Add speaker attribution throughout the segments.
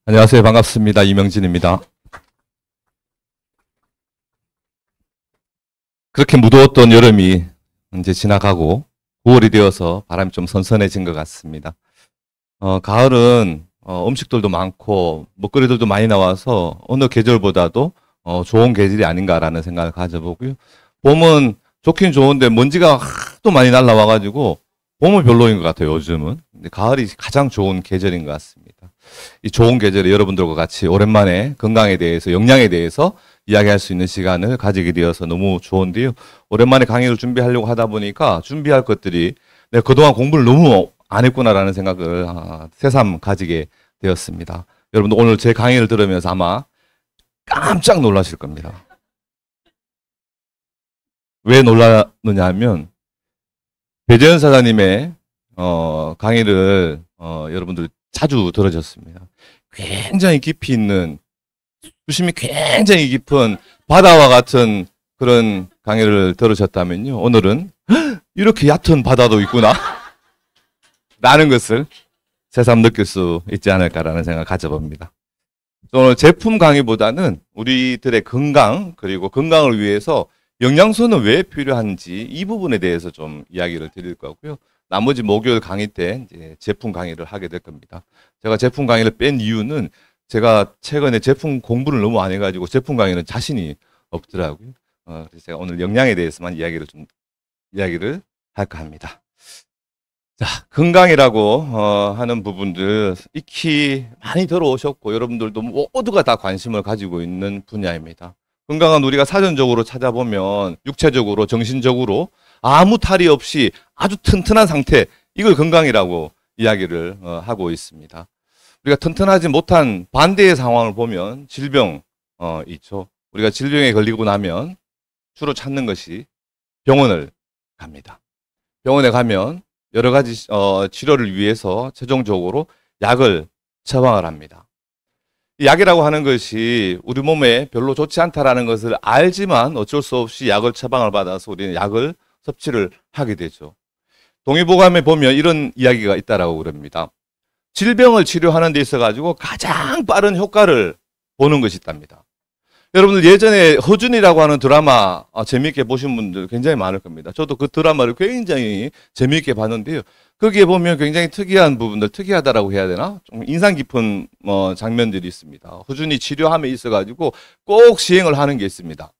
Speaker 1: 안녕하세요. 반갑습니다. 이명진입니다. 그렇게 무더웠던 여름이 이제 지나가고 9월이 되어서 바람이 좀 선선해진 것 같습니다. 가을은 음식들도 많고 먹거리들도 많이 나와서 어느 계절보다도 좋은 계절이 아닌가라는 생각을 가져보고요. 봄은 좋긴 좋은데 먼지가 하도 많이 날라와가지고 봄은 별로인 것 같아요. 요즘은. 근데 가을이 가장 좋은 계절인 것 같습니다. 이 좋은 계절에 여러분들과 같이 오랜만에 건강에 대해서, 영양에 대해서 이야기할 수 있는 시간을 가지게 되어서 너무 좋은데요. 오랜만에 강의를 준비하려고 하다 보니까 준비할 것들이 내가 그동안 공부를 너무 안 했구나라는 생각을 새삼 가지게 되었습니다. 여러분들 오늘 제 강의를 들으면서 아마 깜짝 놀라실 겁니다. 왜 놀랐느냐 하면 배재현 사장님의 강의를 여러분들 자주 들으셨습니다. 굉장히 깊이 있는, 수심이 굉장히 깊은 바다와 같은 그런 강의를 들으셨다면요. 오늘은 이렇게 얕은 바다도 있구나 라는 것을 새삼 느낄 수 있지 않을까라는 생각을 가져봅니다. 오늘 제품 강의보다는 우리들의 건강, 그리고 건강을 위해서 영양소는 왜 필요한지 이 부분에 대해서 좀 이야기를 드릴 거고요. 나머지 목요일 강의 때 이제 제품 강의를 하게 될 겁니다. 제가 제품 강의를 뺀 이유는 제가 최근에 제품 공부를 너무 안 해가지고 제품 강의는 자신이 없더라고요. 그래서 제가 오늘 영양에 대해서만 이야기를 할까 합니다. 자, 건강이라고 하는 부분들 익히 많이 들어오셨고 여러분들도 모두가 다 관심을 가지고 있는 분야입니다. 건강은 우리가 사전적으로 찾아보면 육체적으로, 정신적으로 아무 탈이 없이 아주 튼튼한 상태, 이걸 건강이라고 이야기를 하고 있습니다. 우리가 튼튼하지 못한 반대의 상황을 보면 질병 있죠. 우리가 질병에 걸리고 나면 주로 찾는 것이 병원을 갑니다. 병원에 가면 여러 가지 치료를 위해서 최종적으로 약을 처방을 합니다. 약이라고 하는 것이 우리 몸에 별로 좋지 않다라는 것을 알지만 어쩔 수 없이 약을 처방을 받아서 우리는 약을 섭취를 하게 되죠. 동의보감에 보면 이런 이야기가 있다라고 그럽니다. 질병을 치료하는 데 있어가지고 가장 빠른 효과를 보는 것이 있답니다. 여러분들 예전에 허준이라고 하는 드라마 재미있게 보신 분들 굉장히 많을 겁니다. 저도 그 드라마를 굉장히 재미있게 봤는데요. 거기에 보면 굉장히 특이한 부분들, 특이하다라고 해야 되나? 좀 인상 깊은 장면들이 있습니다. 허준이 치료함에 있어가지고 꼭 시행을 하는 게 있습니다.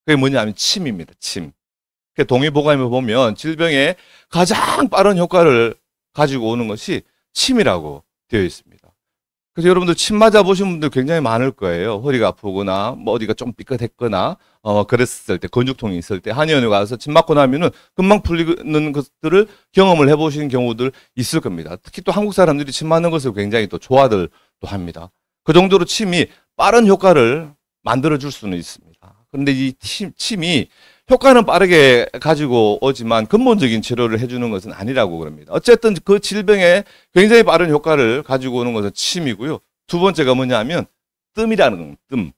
Speaker 1: 그게 뭐냐면 침입니다. 침. 동의보감에 보면 질병에 가장 빠른 효과를 가지고 오는 것이 침이라고 되어 있습니다. 그래서 여러분들 침 맞아 보신 분들 굉장히 많을 거예요. 허리가 아프거나 뭐 어디가 좀 삐끗했거나 그랬을 때, 건죽통이 있을 때 한의원에 가서 침 맞고 나면은 금방 풀리는 것들을 경험을 해보신 경우들 있을 겁니다. 특히 또 한국 사람들이 침 맞는 것을 굉장히 또 좋아들 또 합니다. 그 정도로 침이 빠른 효과를 만들어 줄 수는 있습니다. 그런데 이 침이 효과는 빠르게 가지고 오지만 근본적인 치료를 해주는 것은 아니라고 그럽니다. 어쨌든 그 질병에 굉장히 빠른 효과를 가지고 오는 것은 침이고요. 두 번째가 뭐냐면 뜸이라는 겁니다. 뜸.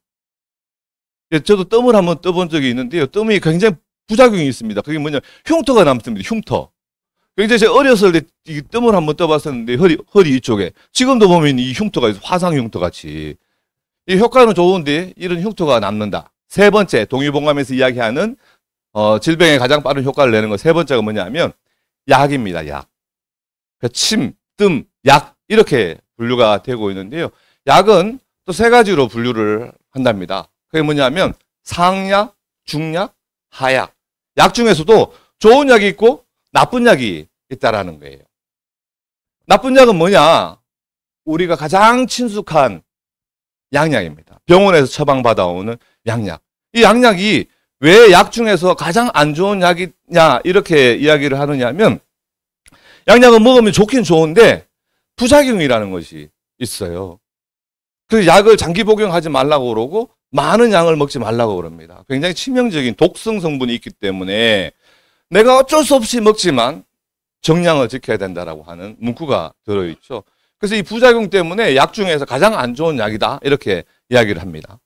Speaker 1: 저도 뜸을 한번 떠본 적이 있는데요. 뜸이 굉장히 부작용이 있습니다. 그게 뭐냐면 흉터가 남습니다. 흉터. 굉장히 제가 어렸을 때 이 뜸을 한번 떠봤었는데 허리 이쪽에 지금도 보면 이 흉터가 있어요. 화상 흉터 같이. 이 효과는 좋은데 이런 흉터가 남는다. 세 번째, 동의보감에서 이야기하는 질병에 가장 빠른 효과를 내는 것 세 번째가 뭐냐면 약입니다. 약. 그러니까 침, 뜸, 약 이렇게 분류가 되고 있는데요. 약은 또 세 가지로 분류를 한답니다. 그게 뭐냐면 상약, 중약, 하약. 약 중에서도 좋은 약이 있고 나쁜 약이 있다라는 거예요. 나쁜 약은 뭐냐? 우리가 가장 친숙한 양약입니다. 병원에서 처방받아오는 양약. 이 양약이 왜 약 중에서 가장 안 좋은 약이냐 이렇게 이야기를 하느냐면 양약은 먹으면 좋긴 좋은데 부작용이라는 것이 있어요. 그 약을 장기 복용하지 말라고 그러고 많은 양을 먹지 말라고 그럽니다. 굉장히 치명적인 독성 성분이 있기 때문에 내가 어쩔 수 없이 먹지만 정량을 지켜야 된다라고 하는 문구가 들어있죠. 그래서 이 부작용 때문에 약 중에서 가장 안 좋은 약이다 이렇게 이야기를 합니다.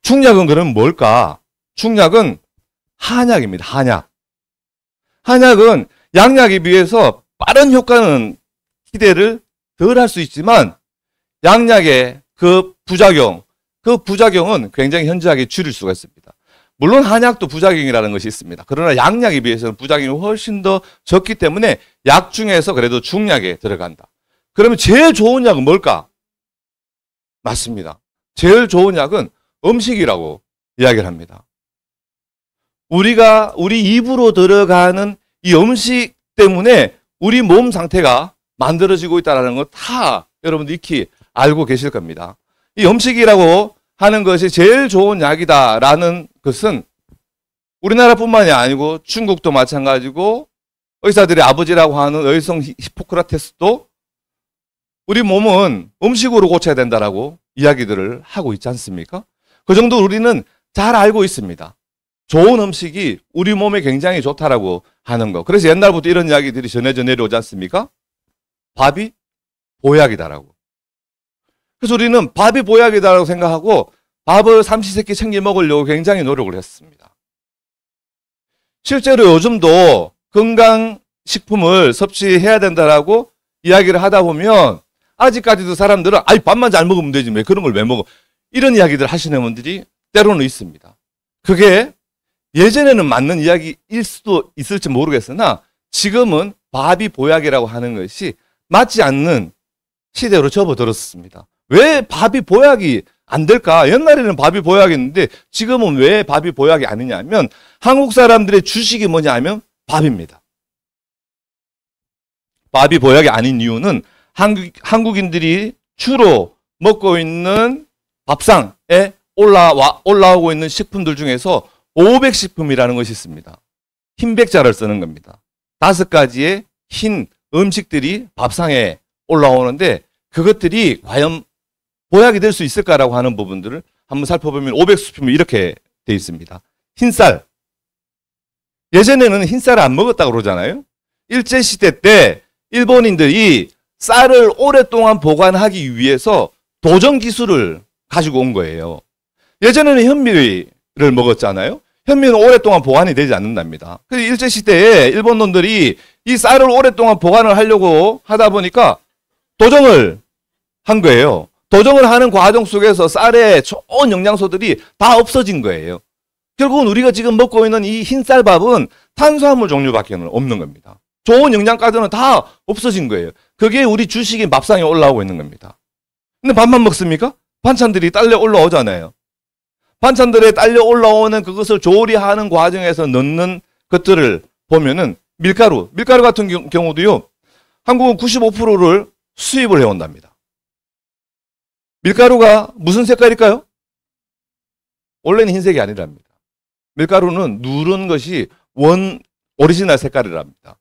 Speaker 1: 충약은 그럼 뭘까? 충약은 한약입니다. 한약. 한약은 양약에 비해서 빠른 효과는 기대를 덜 할 수 있지만 양약의 그 부작용은 굉장히 현저하게 줄일 수가 있습니다. 물론 한약도 부작용이라는 것이 있습니다. 그러나 양약에 비해서는 부작용이 훨씬 더 적기 때문에 약 중에서 그래도 중약에 들어간다. 그러면 제일 좋은 약은 뭘까? 맞습니다. 제일 좋은 약은 음식이라고 이야기를 합니다. 우리 입으로 들어가는 이 음식 때문에 우리 몸 상태가 만들어지고 있다는 거 다 여러분들 익히 알고 계실 겁니다. 이 음식이라고 하는 것이 제일 좋은 약이다라는 것은 우리나라뿐만이 아니고 중국도 마찬가지고 의사들의 아버지라고 하는 의성 히포크라테스도 우리 몸은 음식으로 고쳐야 된다라고 이야기들을 하고 있지 않습니까? 그 정도 우리는 잘 알고 있습니다. 좋은 음식이 우리 몸에 굉장히 좋다라고 하는 거. 그래서 옛날부터 이런 이야기들이 전해져 내려오지 않습니까? 밥이 보약이다라고. 그래서 우리는 밥이 보약이다라고 생각하고 밥을 삼시세끼 챙겨 먹으려고 굉장히 노력을 했습니다. 실제로 요즘도 건강식품을 섭취해야 된다라고 이야기를 하다 보면 아직까지도 사람들은 아이 밥만 잘 먹으면 되지 왜 그런 걸 왜 먹어 이런 이야기들 하시는 분들이 때로는 있습니다. 그게 예전에는 맞는 이야기일 수도 있을지 모르겠으나 지금은 밥이 보약이라고 하는 것이 맞지 않는 시대로 접어들었습니다. 왜 밥이 보약이 안 될까? 옛날에는 밥이 보약이었는데 지금은 왜 밥이 보약이 아니냐면 한국 사람들의 주식이 뭐냐면 밥입니다. 밥이 보약이 아닌 이유는 한국인들이 주로 먹고 있는 밥상에 올라오고 있는 식품들 중에서 500식품이라는 것이 있습니다. 흰백자를 쓰는 겁니다. 5가지의 흰 음식들이 밥상에 올라오는데 그것들이 과연 보약이 될 수 있을까라고 하는 부분들을 한번 살펴보면 500식품이 이렇게 되어 있습니다. 흰쌀. 예전에는 흰쌀을 안 먹었다고 그러잖아요. 일제시대 때 일본인들이 쌀을 오랫동안 보관하기 위해서 도전 기술을 가지고 온 거예요. 예전에는 현미를 먹었잖아요. 현미는 오랫동안 보관이 되지 않는답니다. 그래서 일제시대에 일본 놈들이 이 쌀을 오랫동안 보관을 하려고 하다 보니까 도정을 한 거예요. 도정을 하는 과정 속에서 쌀의 좋은 영양소들이 다 없어진 거예요. 결국은 우리가 지금 먹고 있는 이 흰쌀밥은 탄수화물 종류밖에 없는 겁니다. 좋은 영양가들은 다 없어진 거예요. 그게 우리 주식인 밥상에 올라오고 있는 겁니다. 근데 밥만 먹습니까? 반찬들이 딸려 올라오잖아요. 반찬들에 딸려 올라오는 그것을 조리하는 과정에서 넣는 것들을 보면은 밀가루 같은 경우도요. 한국은 95%를 수입을 해온답니다. 밀가루가 무슨 색깔일까요? 원래는 흰색이 아니랍니다. 밀가루는 누런 것이 오리지널 색깔이랍니다.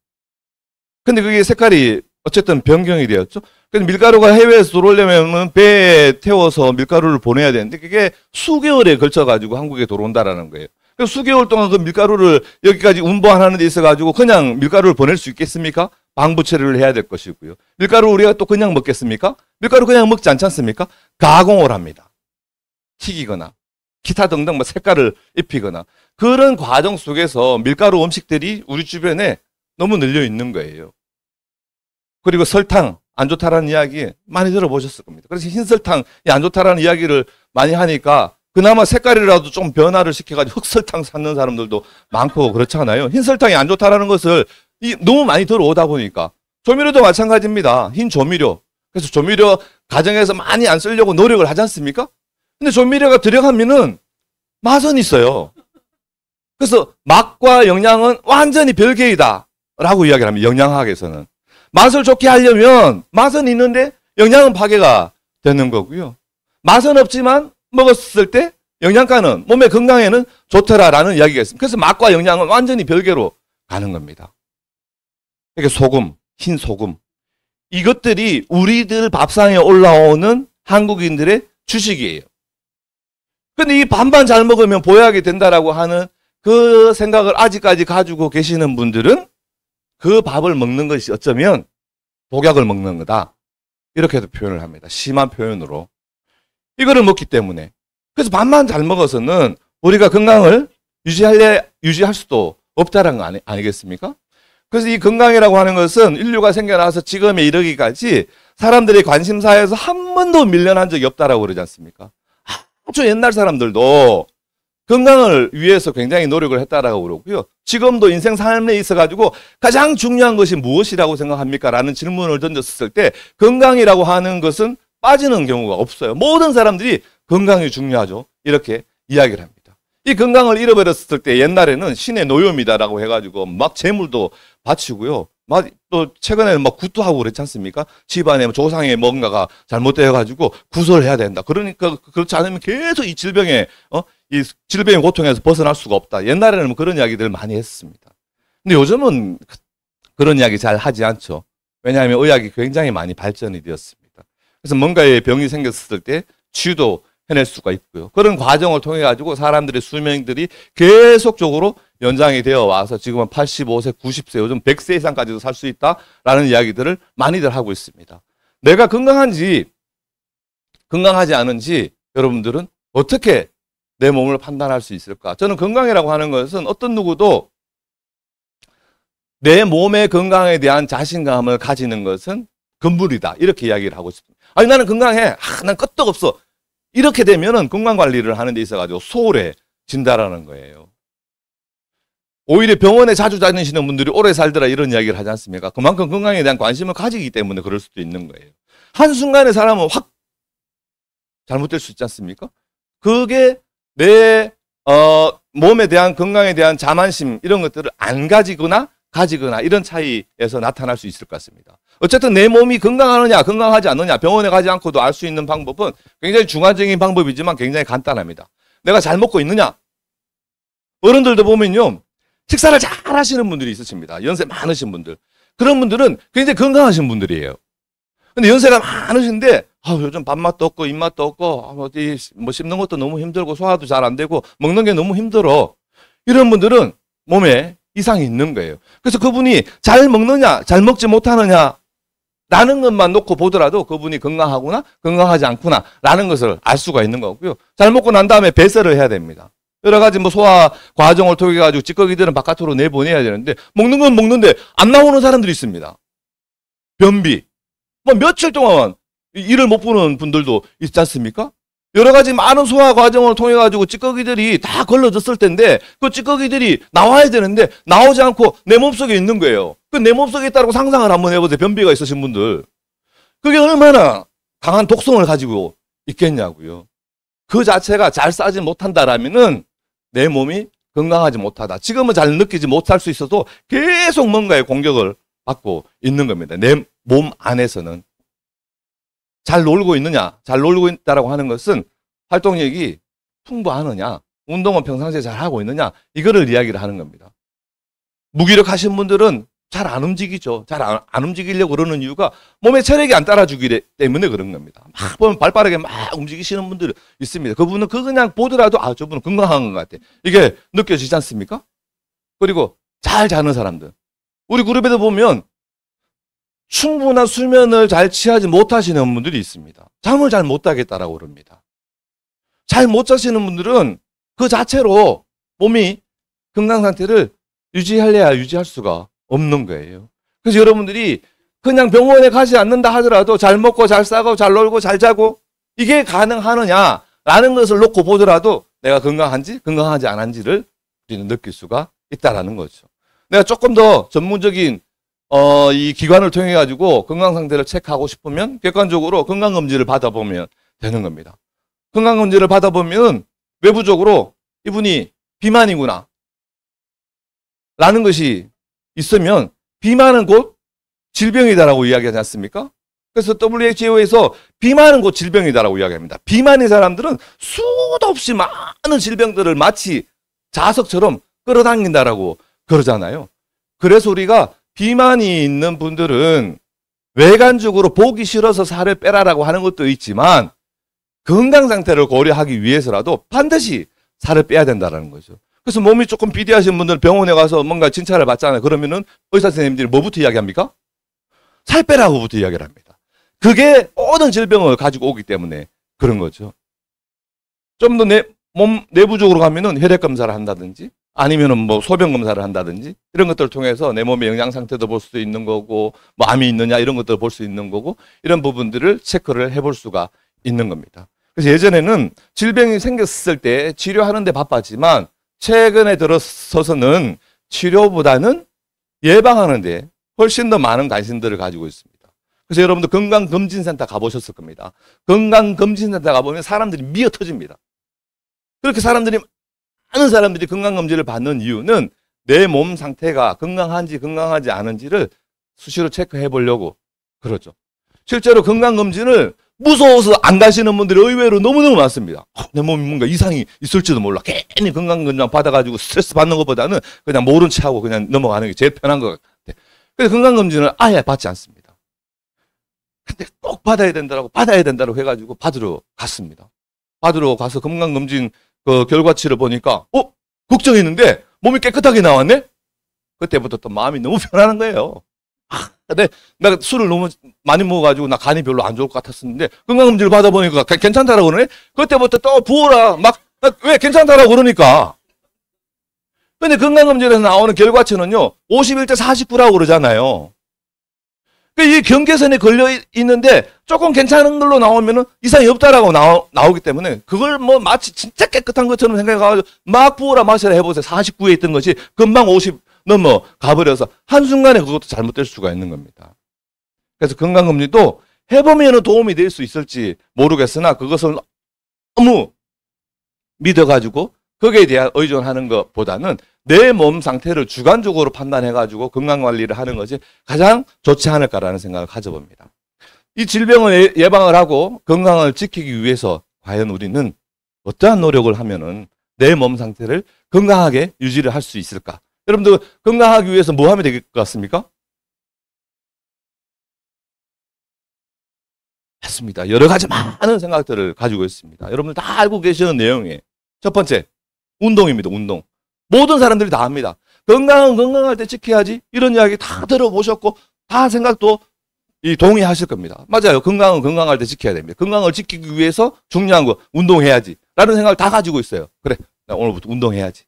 Speaker 1: 근데 그게 색깔이 어쨌든 변경이 되었죠. 그래서 밀가루가 해외에서 들어오려면 배에 태워서 밀가루를 보내야 되는데 그게 수개월에 걸쳐가지고 한국에 들어온다라는 거예요. 그래서 수개월 동안 그 밀가루를 여기까지 운반하는 데 있어가지고 그냥 밀가루를 보낼 수 있겠습니까? 방부 처리를 해야 될 것이고요. 밀가루 우리가 또 그냥 먹겠습니까? 밀가루 그냥 먹지 않지 않습니까? 가공을 합니다. 튀기거나 기타 등등 뭐 색깔을 입히거나 그런 과정 속에서 밀가루 음식들이 우리 주변에 너무 늘려 있는 거예요. 그리고 설탕 안 좋다라는 이야기 많이 들어보셨을 겁니다. 그래서 흰설탕이 안 좋다라는 이야기를 많이 하니까 그나마 색깔이라도 좀 변화를 시켜가지고 흑설탕 찾는 사람들도 많고 그렇잖아요. 흰설탕이 안 좋다라는 것을 너무 많이 들어오다 보니까 조미료도 마찬가지입니다. 흰 조미료. 그래서 조미료 가정에서 많이 안 쓰려고 노력을 하지 않습니까? 근데 조미료가 들어가면은 맛은 있어요. 그래서 맛과 영양은 완전히 별개이다 라고 이야기를 합니다. 영양학에서는. 맛을 좋게 하려면 맛은 있는데 영양은 파괴가 되는 거고요. 맛은 없지만 먹었을 때 영양가는 몸의 건강에는 좋더라라는 이야기가 있습니다. 그래서 맛과 영양은 완전히 별개로 가는 겁니다. 이게 소금, 흰 소금. 이것들이 우리들 밥상에 올라오는 한국인들의 주식이에요. 근데 이 반반 잘 먹으면 보약이 된다라고 하는 그 생각을 아직까지 가지고 계시는 분들은 그 밥을 먹는 것이 어쩌면 독약을 먹는 거다. 이렇게도 표현을 합니다. 심한 표현으로. 이거를 먹기 때문에. 그래서 밥만 잘 먹어서는 우리가 건강을 유지할 수도 없다는 거 아니겠습니까? 그래서 이 건강이라고 하는 것은 인류가 생겨나서 지금에 이르기까지 사람들의 관심사에서 한 번도 밀려난 적이 없다라고 그러지 않습니까? 아주 옛날 사람들도 건강을 위해서 굉장히 노력을 했다라고 그러고요. 지금도 인생 삶에 있어가지고 가장 중요한 것이 무엇이라고 생각합니까? 라는 질문을 던졌을 때 건강이라고 하는 것은 빠지는 경우가 없어요. 모든 사람들이 건강이 중요하죠. 이렇게 이야기를 합니다. 이 건강을 잃어버렸을 때 옛날에는 신의 노염이다라고 해가지고 막 재물도 바치고요. 막 또 최근에는 막 굿도 하고 그렇지 않습니까? 집안에 조상의 뭔가가 잘못되어가지고 구설을 해야 된다. 그러니까 그렇지 않으면 계속 이 질병의 이 질병의 고통에서 벗어날 수가 없다. 옛날에는 뭐 그런 이야기들을 많이 했습니다. 근데 요즘은 그런 이야기 잘 하지 않죠. 왜냐하면 의학이 굉장히 많이 발전이 되었습니다. 그래서 뭔가의 병이 생겼을 때 치유도 해낼 수가 있고요. 그런 과정을 통해 가지고 사람들의 수명들이 계속적으로 연장이 되어 와서 지금은 85세, 90세, 요즘 100세 이상까지도 살 수 있다라는 이야기들을 많이들 하고 있습니다. 내가 건강한지 건강하지 않은지 여러분들은 어떻게 내 몸을 판단할 수 있을까? 저는 건강이라고 하는 것은 어떤 누구도 내 몸의 건강에 대한 자신감을 가지는 것은 건물이다. 이렇게 이야기를 하고 싶습니다. 아니 나는 건강해. 난 끄떡없어. 이렇게 되면은 건강관리를 하는 데 있어가지고 소홀해진다라는 거예요. 오히려 병원에 자주 다니시는 분들이 오래 살더라 이런 이야기를 하지 않습니까? 그만큼 건강에 대한 관심을 가지기 때문에 그럴 수도 있는 거예요. 한순간에 사람은 확 잘못될 수 있지 않습니까? 그게 내 몸에 대한 건강에 대한 자만심 이런 것들을 안 가지거나 이런 차이에서 나타날 수 있을 것 같습니다. 어쨌든 내 몸이 건강하느냐 건강하지 않느냐 병원에 가지 않고도 알 수 있는 방법은 굉장히 중화적인 방법이지만 굉장히 간단합니다. 내가 잘 먹고 있느냐? 어른들도 보면요. 식사를 잘 하시는 분들이 있으십니다. 연세 많으신 분들. 그런 분들은 굉장히 건강하신 분들이에요. 근데 연세가 많으신데 요즘 밥맛도 없고 입맛도 없고 뭐 씹는 것도 너무 힘들고 소화도 잘 안 되고 먹는 게 너무 힘들어. 이런 분들은 몸에 이상이 있는 거예요. 그래서 그분이 잘 먹느냐 잘 먹지 못하느냐 라는 것만 놓고 보더라도 그분이 건강하구나 건강하지 않구나 라는 것을 알 수가 있는 거고요. 잘 먹고 난 다음에 배설을 해야 됩니다. 여러 가지 뭐 소화 과정을 통해 가지고 찌꺼기들은 바깥으로 내보내야 되는데 먹는 건 먹는데 안 나오는 사람들이 있습니다. 변비. 뭐 며칠 동안 일을 못 보는 분들도 있지 않습니까? 여러 가지 많은 소화 과정을 통해 가지고 찌꺼기들이 다 걸러졌을 텐데 그 찌꺼기들이 나와야 되는데 나오지 않고 내 몸속에 있는 거예요. 그 내 몸속에 있다고 상상을 한번 해보세요. 변비가 있으신 분들. 그게 얼마나 강한 독성을 가지고 있겠냐고요. 그 자체가 잘 싸지 못한다라면은 내 몸이 건강하지 못하다. 지금은 잘 느끼지 못할 수 있어도 계속 뭔가의 공격을 받고 있는 겁니다. 내 몸 안에서는. 잘 놀고 있느냐, 잘 놀고 있다라고 하는 것은 활동력이 풍부하느냐, 운동은 평상시에 잘 하고 있느냐, 이거를 이야기를 하는 겁니다. 무기력하신 분들은 잘 안 움직이죠. 잘 안 움직이려고 그러는 이유가 몸에 체력이 안 따라주기 때문에 그런 겁니다. 막 보면 발빠르게 막 움직이시는 분들 있습니다. 그분은 그냥 보더라도 저분은 건강한 것 같아. 이게 느껴지지 않습니까? 그리고 잘 자는 사람들. 우리 그룹에도 보면 충분한 수면을 잘 취하지 못하시는 분들이 있습니다. 잠을 잘 못 자겠다라고 그럽니다. 잘 못 자시는 분들은 그 자체로 몸이 건강 상태를 유지할래야 유지할 수가 없는 거예요. 그래서 여러분들이 그냥 병원에 가지 않는다 하더라도 잘 먹고 잘 싸고 잘 놀고 잘 자고 이게 가능하느냐라는 것을 놓고 보더라도 내가 건강한지 건강하지 않은지를 우리는 느낄 수가 있다라는 거죠. 내가 조금 더 전문적인 이 기관을 통해 가지고 건강 상태를 체크하고 싶으면 객관적으로 건강검진을 받아보면 되는 겁니다. 건강검진을 받아보면 외부적으로 이분이 비만이구나 라는 것이 있으면 비만은 곧 질병이다라고 이야기하지 않습니까? 그래서 WHO에서 비만은 곧 질병이다라고 이야기합니다. 비만인 사람들은 수도 없이 많은 질병들을 마치 자석처럼 끌어당긴다라고 그러잖아요. 그래서 우리가 비만이 있는 분들은 외관적으로 보기 싫어서 살을 빼라라고 하는 것도 있지만 건강 상태를 고려하기 위해서라도 반드시 살을 빼야 된다는 거죠. 그래서 몸이 조금 비대하신 분들 병원에 가서 뭔가 진찰을 받잖아요. 그러면은 의사 선생님들이 뭐부터 이야기합니까? 살 빼라고부터 이야기를 합니다. 그게 모든 질병을 가지고 오기 때문에 그런 거죠. 좀 더 몸 내부적으로 가면은 혈액 검사를 한다든지 아니면은 뭐 소변 검사를 한다든지 이런 것들을 통해서 내 몸의 영양 상태도 볼 수 있는 거고, 뭐 암이 있느냐 이런 것들을 볼 수 있는 거고, 이런 부분들을 체크를 해볼 수가 있는 겁니다. 그래서 예전에는 질병이 생겼을 때 치료하는데 바빴지만 최근에 들어서서는 치료보다는 예방하는데 훨씬 더 많은 관심들을 가지고 있습니다. 그래서 여러분들 건강검진센터 가보셨을 겁니다. 건강검진센터 가보면 사람들이 미어 터집니다. 그렇게 많은 사람들이 건강검진을 받는 이유는 내 몸 상태가 건강한지 건강하지 않은지를 수시로 체크해 보려고 그러죠. 실제로 건강검진을 무서워서 안 가시는 분들이 의외로 너무너무 많습니다. 내 몸이 뭔가 이상이 있을지도 몰라. 괜히 건강검진 받아가지고 스트레스 받는 것보다는 그냥 모른 체 하고 그냥 넘어가는 게 제일 편한 것 같아요. 그래서 건강검진을 아예 받지 않습니다. 근데 꼭 받아야 된다고 해가지고 받으러 갔습니다. 받으러 가서 건강검진 그 결과치를 보니까, 걱정했는데 몸이 깨끗하게 나왔네? 그때부터 또 마음이 너무 편안한 거예요. 근데 내가 술을 너무 많이 먹어가지고 나 간이 별로 안 좋을 것 같았었는데 건강검진을 받아보니까 괜찮다라고 그러네? 그때부터 또 부어라. 왜 괜찮다라고 그러니까. 근데 건강검진에서 나오는 결과치는요, 51대 49라고 그러잖아요. 이 경계선에 걸려 있는데 조금 괜찮은 걸로 나오면은 이상이 없다라고 나오기 때문에 그걸 뭐 마치 진짜 깨끗한 것처럼 생각해가지고 막 부어라 마셔라 해보세요. 49에 있던 것이 금방 50 넘어 가버려서 한순간에 그것도 잘못될 수가 있는 겁니다. 그래서 건강검진도 해보면 도움이 될 수 있을지 모르겠으나 그것을 너무 믿어가지고 거기에 대한 의존하는 것보다는 내 몸 상태를 주관적으로 판단해가지고 건강관리를 하는 것이 가장 좋지 않을까라는 생각을 가져봅니다. 이 질병을 예방을 하고 건강을 지키기 위해서 과연 우리는 어떠한 노력을 하면은 내 몸 상태를 건강하게 유지를 할 수 있을까? 여러분들 건강하기 위해서 뭐 하면 될 것 같습니까? 맞습니다. 여러 가지 많은 생각들을 가지고 있습니다. 여러분들 다 알고 계시는 내용이에요. 첫 번째, 운동입니다. 운동. 모든 사람들이 다 합니다. 건강은 건강할 때 지켜야지. 이런 이야기 다 들어보셨고 다 생각도 동의하실 겁니다. 맞아요. 건강은 건강할 때 지켜야 됩니다. 건강을 지키기 위해서 중요한 거 운동해야지. 라는 생각을 다 가지고 있어요. 그래, 나 오늘부터 운동해야지.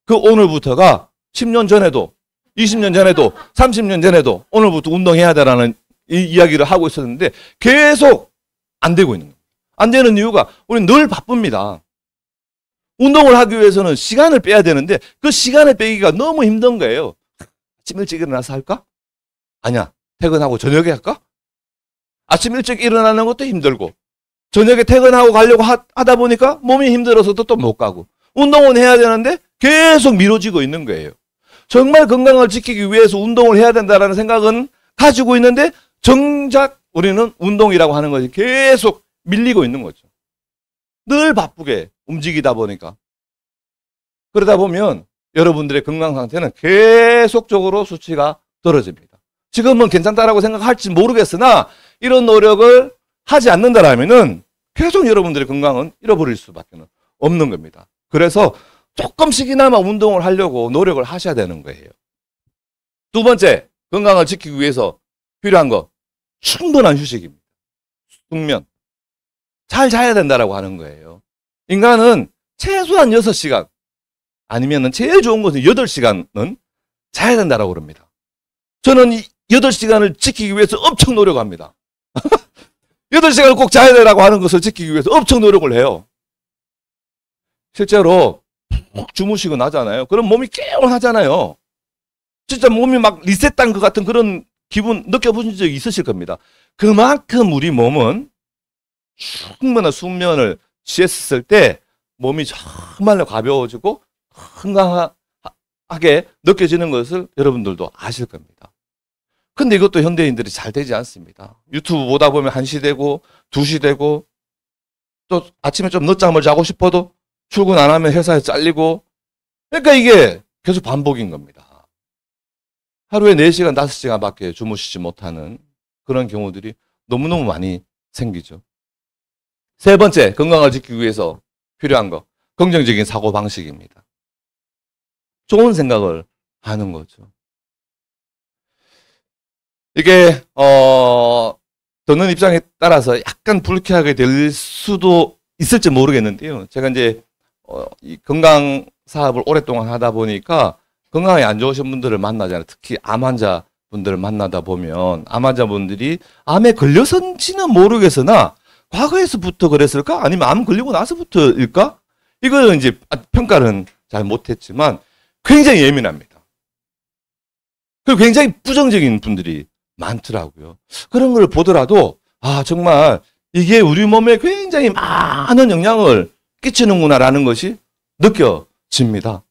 Speaker 1: 그 오늘부터가 10년 전에도 20년 전에도 30년 전에도 오늘부터 운동해야 되라는 이야기를 하고 있었는데 계속 안 되고 있는 거예요. 안 되는 이유가 우리는 늘 바쁩니다. 운동을 하기 위해서는 시간을 빼야 되는데 그 시간을 빼기가 너무 힘든 거예요. 아침 일찍 일어나서 할까? 아니야. 퇴근하고 저녁에 할까? 아침 일찍 일어나는 것도 힘들고 저녁에 퇴근하고 가려고 하다 보니까 몸이 힘들어서도 또 못 가고 운동은 해야 되는데 계속 미뤄지고 있는 거예요. 정말 건강을 지키기 위해서 운동을 해야 된다는 생각은 가지고 있는데 정작 우리는 운동이라고 하는 것이 계속 밀리고 있는 거죠. 늘 바쁘게 움직이다 보니까. 그러다 보면 여러분들의 건강 상태는 계속적으로 수치가 떨어집니다. 지금은 괜찮다라고 생각할지 모르겠으나 이런 노력을 하지 않는다라면은 계속 여러분들의 건강은 잃어버릴 수밖에 없는 겁니다. 그래서 조금씩이나마 운동을 하려고 노력을 하셔야 되는 거예요. 두 번째, 건강을 지키기 위해서 필요한 거, 충분한 휴식입니다. 숙면. 잘 자야 된다라고 하는 거예요. 인간은 최소한 6시간, 아니면 제일 좋은 것은 8시간은 자야 된다라고 그럽니다. 저는 이 8시간을 지키기 위해서 엄청 노력합니다. 8시간을 꼭 자야 되라고 하는 것을 지키기 위해서 엄청 노력을 해요. 실제로 푹 주무시고 나잖아요. 그럼 몸이 개운하잖아요. 진짜 몸이 막 리셋된 것 같은 그런 기분 느껴보신 적이 있으실 겁니다. 그만큼 우리 몸은 충분한 숙면을 취했을 때 몸이 정말로 가벼워지고 건강하게 느껴지는 것을 여러분들도 아실 겁니다. 근데 이것도 현대인들이 잘 되지 않습니다. 유튜브 보다 보면 1시 되고 2시 되고 또 아침에 좀 늦잠을 자고 싶어도 출근 안 하면 회사에 잘리고 그러니까 이게 계속 반복인 겁니다. 하루에 4시간, 5시간밖에 주무시지 못하는 그런 경우들이 너무너무 많이 생기죠. 세 번째, 건강을 지키기 위해서 필요한 거, 긍정적인 사고방식입니다. 좋은 생각을 하는 거죠. 이게 듣는 입장에 따라서 약간 불쾌하게 될 수도 있을지 모르겠는데요. 제가 이제 이 건강 사업을 오랫동안 하다 보니까 건강이 안 좋으신 분들을 만나잖아요. 특히 암 환자 분들을 만나다 보면 암 환자분들이 암에 걸려서인지는 모르겠으나 과거에서부터 그랬을까? 아니면 암 걸리고 나서부터일까? 이거는 이제 평가는 잘 못했지만 굉장히 예민합니다. 그리고 굉장히 부정적인 분들이 많더라고요. 그런 걸 보더라도 아 정말 이게 우리 몸에 굉장히 많은 영향을 끼치는구나라는 것이 느껴집니다.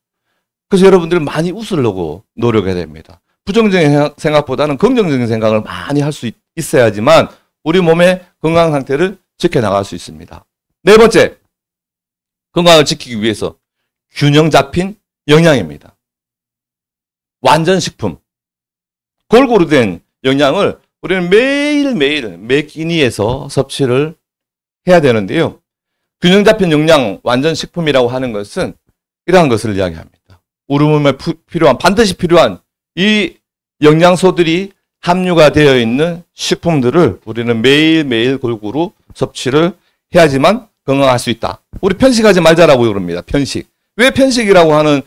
Speaker 1: 그래서 여러분들 많이 웃으려고 노력해야 됩니다. 부정적인 생각보다는 긍정적인 생각을 많이 할 수 있어야지만 우리 몸의 건강 상태를 지켜나갈 수 있습니다. 네 번째, 건강을 지키기 위해서 균형 잡힌 영양입니다. 완전 식품, 골고루 된 영양을 우리는 매일매일 매 끼니에서 섭취를 해야 되는데요. 균형 잡힌 영양 완전 식품이라고 하는 것은 이러한 것을 이야기합니다. 우리 몸에 반드시 필요한 이 영양소들이 함유가 되어 있는 식품들을 우리는 매일매일 골고루 섭취를 해야지만 건강할 수 있다. 우리 편식하지 말자라고 그럽니다. 편식. 왜 편식이라고 하는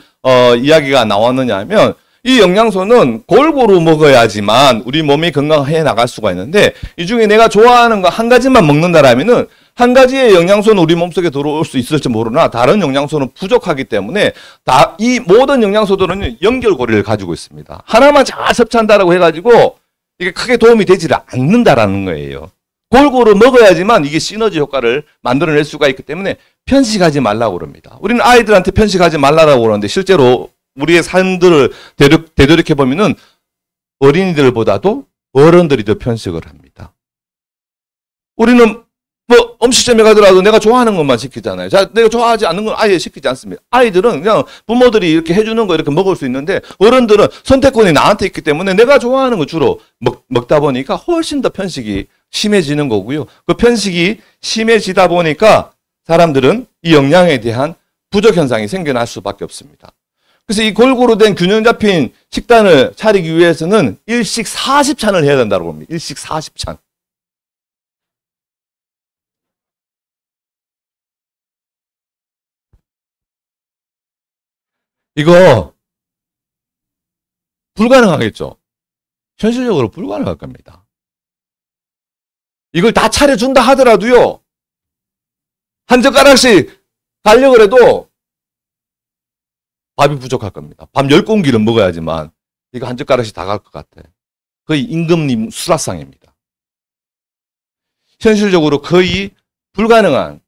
Speaker 1: 이야기가 나왔느냐 하면 이 영양소는 골고루 먹어야지만 우리 몸이 건강해 나갈 수가 있는데 이 중에 내가 좋아하는 거 한 가지만 먹는다라면은 한 가지의 영양소는 우리 몸속에 들어올 수 있을지 모르나 다른 영양소는 부족하기 때문에 이 모든 영양소들은 연결고리를 가지고 있습니다. 하나만 잘 섭취한다라고 해가지고 이게 크게 도움이 되지를 않는다라는 거예요. 골고루 먹어야지만 이게 시너지 효과를 만들어낼 수가 있기 때문에 편식하지 말라고 그럽니다. 우리는 아이들한테 편식하지 말라고 그러는데 실제로 우리의 삶들을 되돌이켜 보면은 어린이들보다도 어른들이 더 편식을 합니다. 우리는 뭐 음식점에 가더라도 내가 좋아하는 것만 시키잖아요. 자, 내가 좋아하지 않는 건 아예 시키지 않습니다. 아이들은 그냥 부모들이 이렇게 해주는 거 이렇게 먹을 수 있는데 어른들은 선택권이 나한테 있기 때문에 내가 좋아하는 거 주로 먹다 보니까 훨씬 더 편식이 심해지는 거고요. 그 편식이 심해지다 보니까 사람들은 이 영양에 대한 부족 현상이 생겨날 수밖에 없습니다. 그래서 이 골고루 된 균형 잡힌 식단을 차리기 위해서는 일식 40찬을 해야 된다고 봅니다. 일식 40찬. 이거 불가능하겠죠? 현실적으로 불가능할 겁니다. 이걸 다 차려준다 하더라도요. 한 젓가락씩 가려고 해도 밥이 부족할 겁니다. 밥 10공기를 먹어야지만 이거 한 젓가락씩 다 갈 것 같아. 거의 임금님 수라상입니다. 현실적으로 거의 불가능한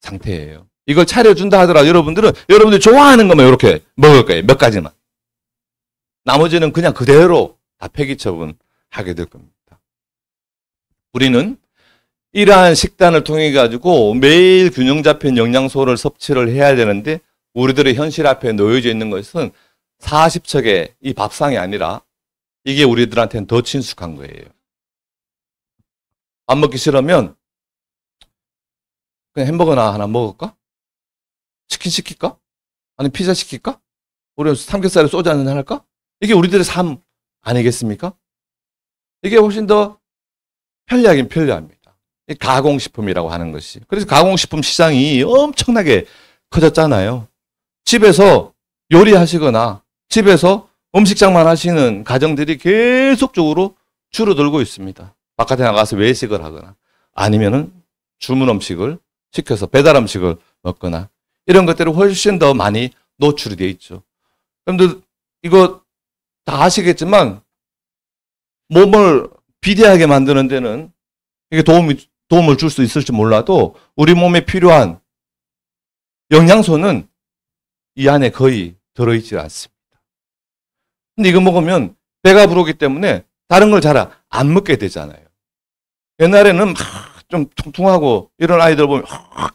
Speaker 1: 상태예요. 이걸 차려준다 하더라도 여러분들 좋아하는 것만 이렇게 먹을 거예요. 몇 가지만. 나머지는 그냥 그대로 다 폐기 처분하게 될 겁니다. 우리는 이러한 식단을 통해 가지고 매일 균형 잡힌 영양소를 섭취를 해야 되는데 우리들의 현실 앞에 놓여져 있는 것은 40척의 이 밥상이 아니라 이게 우리들한테는 더 친숙한 거예요. 안 먹기 싫으면 그냥 햄버거나 하나 먹을까? 치킨 시킬까? 아니 피자 시킬까? 우리 삼겹살에 소주 한잔 할까? 이게 우리들의 삶 아니겠습니까? 이게 훨씬 더 편리하긴 편리합니다. 이 가공식품이라고 하는 것이. 그래서 가공식품 시장이 엄청나게 커졌잖아요. 집에서 요리하시거나 집에서 음식장만 하시는 가정들이 계속적으로 줄어들고 있습니다. 바깥에 나가서 외식을 하거나 아니면은 주문 음식을 시켜서 배달 음식을 먹거나 이런 것들이 훨씬 더 많이 노출이 되어 있죠. 여러분들 이거 다 아시겠지만 몸을 비대하게 만드는 데는 이게 도움을 줄 수 있을지 몰라도 우리 몸에 필요한 영양소는 이 안에 거의 들어있지 않습니다. 근데 이거 먹으면 배가 부르기 때문에 다른 걸 잘 안 먹게 되잖아요. 옛날에는 막 좀 통통하고 이런 아이들 보면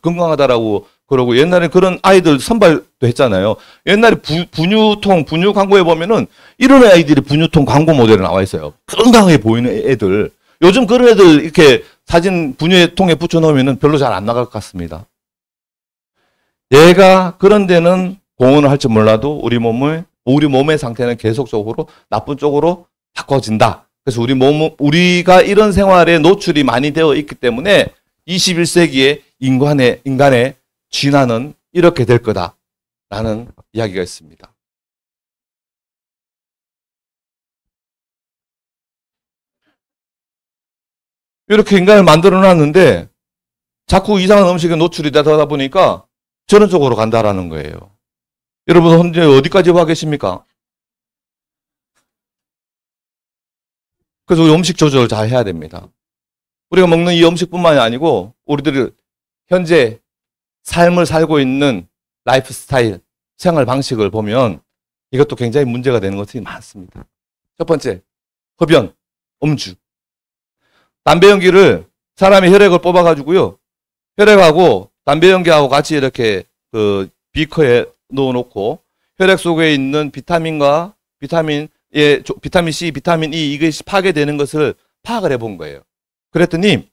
Speaker 1: 건강하다라고 그러고 옛날에 그런 아이들 선발도 했잖아요. 옛날에 분유 광고에 보면은 이런 아이들이 분유통 광고 모델에 나와 있어요. 건강해 보이는 애들. 요즘 그런 애들 이렇게 사진 분유통에 붙여놓으면은 별로 잘 안 나갈 것 같습니다. 얘가 그런 데는 공헌을 할지 몰라도 우리 몸의 상태는 계속적으로 나쁜 쪽으로 바꿔진다. 그래서 우리가 이런 생활에 노출이 많이 되어 있기 때문에 21세기에 인간의 진화는 이렇게 될 거다라는 이야기가 있습니다. 이렇게 인간을 만들어 놨는데 자꾸 이상한 음식에 노출이 되다 보니까 저런 쪽으로 간다라는 거예요. 여러분 현재 어디까지 와 계십니까? 그래서 우리 음식 조절을 잘 해야 됩니다. 우리가 먹는 이 음식뿐만이 아니고 우리들이 현재 삶을 살고 있는 라이프 스타일, 생활 방식을 보면 이것도 굉장히 문제가 되는 것들이 많습니다. 첫 번째, 흡연, 음주. 담배 연기를 사람이 혈액을 뽑아가지고요. 혈액하고 담배 연기하고 같이 이렇게 그 비커에 넣어놓고 혈액 속에 있는 비타민과 비타민 C, 비타민 E 이것이 파괴되는 것을 파악을 해본 거예요. 그랬더니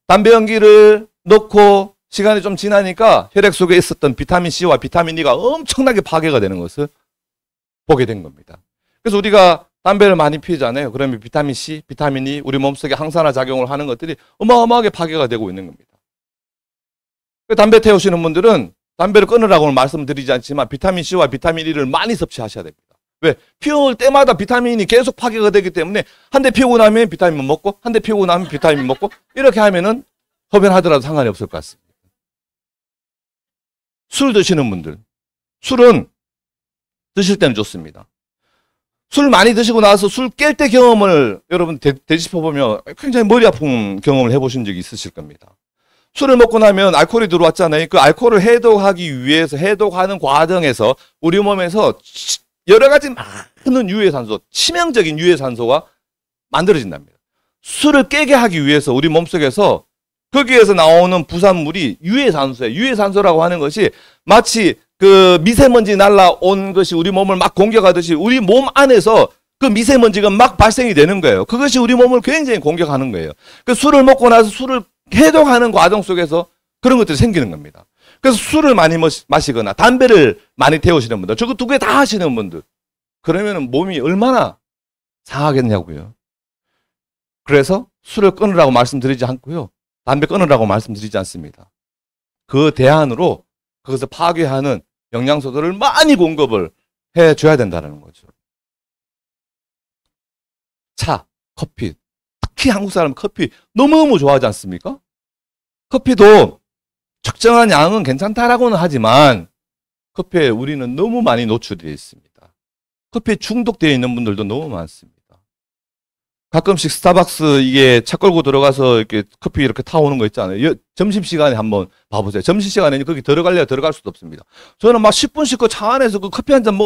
Speaker 1: 담배 연기를 넣고 시간이 좀 지나니까 혈액 속에 있었던 비타민 C와 비타민 E가 엄청나게 파괴가 되는 것을 보게 된 겁니다. 그래서 우리가 담배를 많이 피우잖아요. 그러면 비타민 C, 비타민 E, 우리 몸속에 항산화 작용을 하는 것들이 어마어마하게 파괴가 되고 있는 겁니다. 담배 태우시는 분들은 담배를 끊으라고는 말씀드리지 않지만 비타민 C와 비타민 E를 많이 섭취하셔야 됩니다. 왜? 피울 때마다 비타민이 계속 파괴가 되기 때문에 한 대 피우고 나면 비타민 먹고 한 대 피우고 나면 비타민 먹고 이렇게 하면은 흡연하더라도 상관이 없을 것 같습니다. 술 드시는 분들, 술은 드실 때는 좋습니다. 술 많이 드시고 나서 술 깰 때 경험을 여러분 되짚어보면 굉장히 머리 아픈 경험을 해보신 적이 있으실 겁니다. 술을 먹고 나면 알코올이 들어왔잖아요. 그 알코올을 해독하기 위해서 해독하는 과정에서 우리 몸에서 여러 가지 많은 유해산소, 치명적인 유해산소가 만들어진답니다. 술을 깨게 하기 위해서 우리 몸속에서 거기에서 나오는 부산물이 유해산소예요. 유해산소라고 하는 것이 마치 그 미세먼지 날라온 것이 우리 몸을 막 공격하듯이 우리 몸 안에서 그 미세먼지가 막 발생이 되는 거예요. 그것이 우리 몸을 굉장히 공격하는 거예요. 그 술을 먹고 나서 술을 해독하는 과정 속에서 그런 것들이 생기는 겁니다. 그래서 술을 많이 마시거나 담배를 많이 태우시는 분들, 저거 두 개 다 하시는 분들, 그러면 몸이 얼마나 상하겠냐고요. 그래서 술을 끊으라고 말씀드리지 않고요. 담배 끊으라고 말씀드리지 않습니다. 그 대안으로 그것을 파괴하는 영양소들을 많이 공급을 해줘야 된다는 거죠. 차, 커피. 특히 한국 사람은 커피 너무너무 좋아하지 않습니까? 커피도 적정한 양은 괜찮다라고는 하지만 커피에 우리는 너무 많이 노출되어 있습니다. 커피에 중독되어 있는 분들도 너무 많습니다. 가끔씩 스타벅스 이게 차 끌고 들어가서 이렇게 커피 이렇게 타오는 거 있잖아요. 점심시간에 한번 봐보세요. 점심시간에는 거기 들어갈래야 들어갈 수도 없습니다. 저는 막 10분씩 그 차 안에서 그 커피 한 잔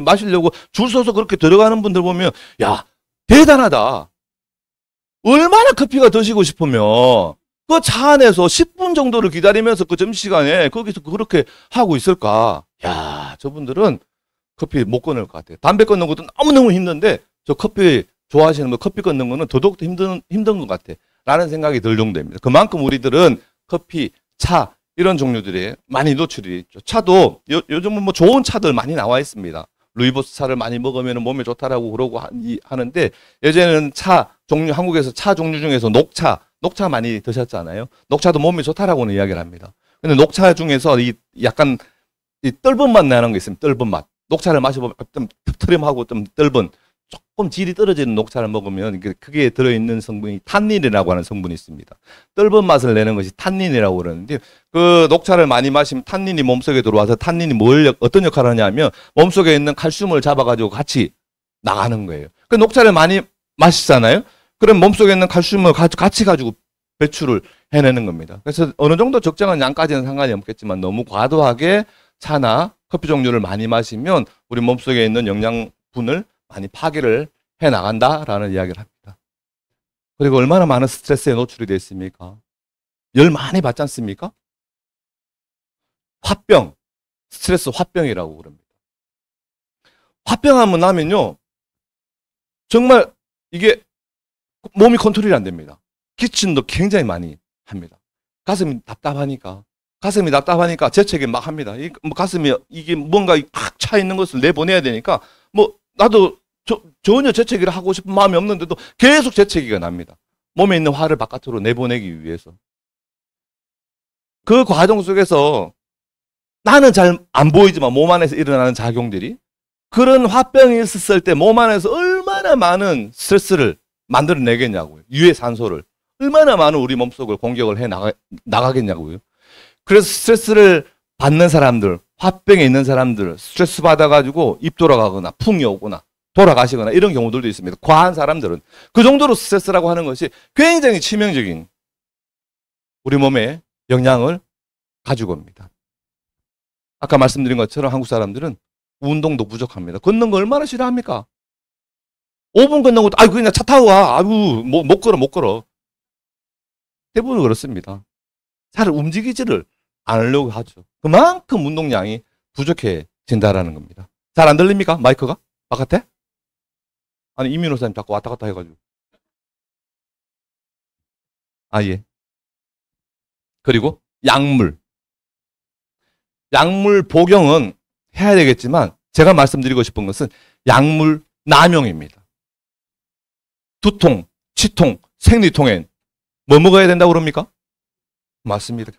Speaker 1: 마시려고 줄 서서 그렇게 들어가는 분들 보면, 야, 대단하다. 얼마나 커피가 드시고 싶으면 그 차 안에서 10분 정도를 기다리면서 그 점심시간에 거기서 그렇게 하고 있을까? 야, 저분들은 커피 못 끊을 것 같아요. 담배 끊는 것도 너무너무 힘든데 저 커피 좋아하시는 분 커피 끊는 거는 더더욱 힘든 것 같아. 라는 생각이 들 정도입니다. 그만큼 우리들은 커피, 차 이런 종류들이 많이 노출이 있죠. 차도 요즘은 뭐 좋은 차들 많이 나와 있습니다. 루이보스 차를 많이 먹으면 몸에 좋다라고 그러고 하는데 예전에는 차 종류, 한국에서 차 종류 중에서 녹차 많이 드셨잖아요. 녹차도 몸에 좋다라고는 이야기를 합니다. 근데 녹차 중에서 약간 떫은 맛 나는 게 있습니다. 떫은 맛. 녹차를 마셔보면 좀 텁텁하고 좀 떫은 조금 질이 떨어지는 녹차를 먹으면 그게 들어있는 성분이 탄닌이라고 하는 성분이 있습니다. 떫은 맛을 내는 것이 탄닌이라고 그러는데 그 녹차를 많이 마시면 탄닌이 몸속에 들어와서 탄닌이 어떤 역할을 하냐면 몸속에 있는 칼슘을 잡아가지고 같이 나가는 거예요. 그 녹차를 많이 마시잖아요. 그럼 몸속에 있는 칼슘을 같이 가지고 배출을 해내는 겁니다. 그래서 어느 정도 적정한 양까지는 상관이 없겠지만 너무 과도하게 차나 커피 종류를 많이 마시면 우리 몸속에 있는 영양분을 많이 파괴를 해나간다라는 이야기를 합니다. 그리고 얼마나 많은 스트레스에 노출이 되어 있습니까? 열 많이 받지 않습니까? 화병, 스트레스 화병이라고 그럽니다. 화병하면 나면요, 정말 이게 몸이 컨트롤이 안 됩니다. 기침도 굉장히 많이 합니다. 가슴이 답답하니까 재채기 막 합니다. 가슴이 이게 뭔가 꽉 차 있는 것을 내보내야 되니까 뭐 나도 전혀 재채기를 하고 싶은 마음이 없는데도 계속 재채기가 납니다. 몸에 있는 화를 바깥으로 내보내기 위해서. 그 과정 속에서 나는 잘 안 보이지만 몸 안에서 일어나는 작용들이 그런 화병이 있었을 때 몸 안에서 얼마나 많은 스트레스를 만들어내겠냐고요. 유해 산소를. 얼마나 많은 우리 몸속을 공격을 해 나가겠냐고요. 그래서 스트레스를 받는 사람들, 화병에 있는 사람들, 스트레스 받아가지고 입 돌아가거나 풍이 오거나 돌아가시거나 이런 경우들도 있습니다. 과한 사람들은. 그 정도로 스트레스라고 하는 것이 굉장히 치명적인 우리 몸에 영향을 가지고 옵니다. 아까 말씀드린 것처럼 한국 사람들은 운동도 부족합니다. 걷는 거 얼마나 싫어합니까? 5분 걷는 것도, 아이고, 그냥 차 타고 가. 아이고, 못 걸어, 못 걸어. 대부분 그렇습니다. 잘 움직이지를 않으려고 하죠. 그만큼 운동량이 부족해진다라는 겁니다. 잘 안 들립니까? 마이크가? 바깥에? 아니, 이민호 사님 자꾸 왔다 갔다 해가지고. 아, 예. 그리고 약물. 약물 복용은 해야 되겠지만 제가 말씀드리고 싶은 것은 약물 남용입니다. 두통, 치통, 생리통엔 뭐 먹어야 된다고 그럽니까? 맞습니다.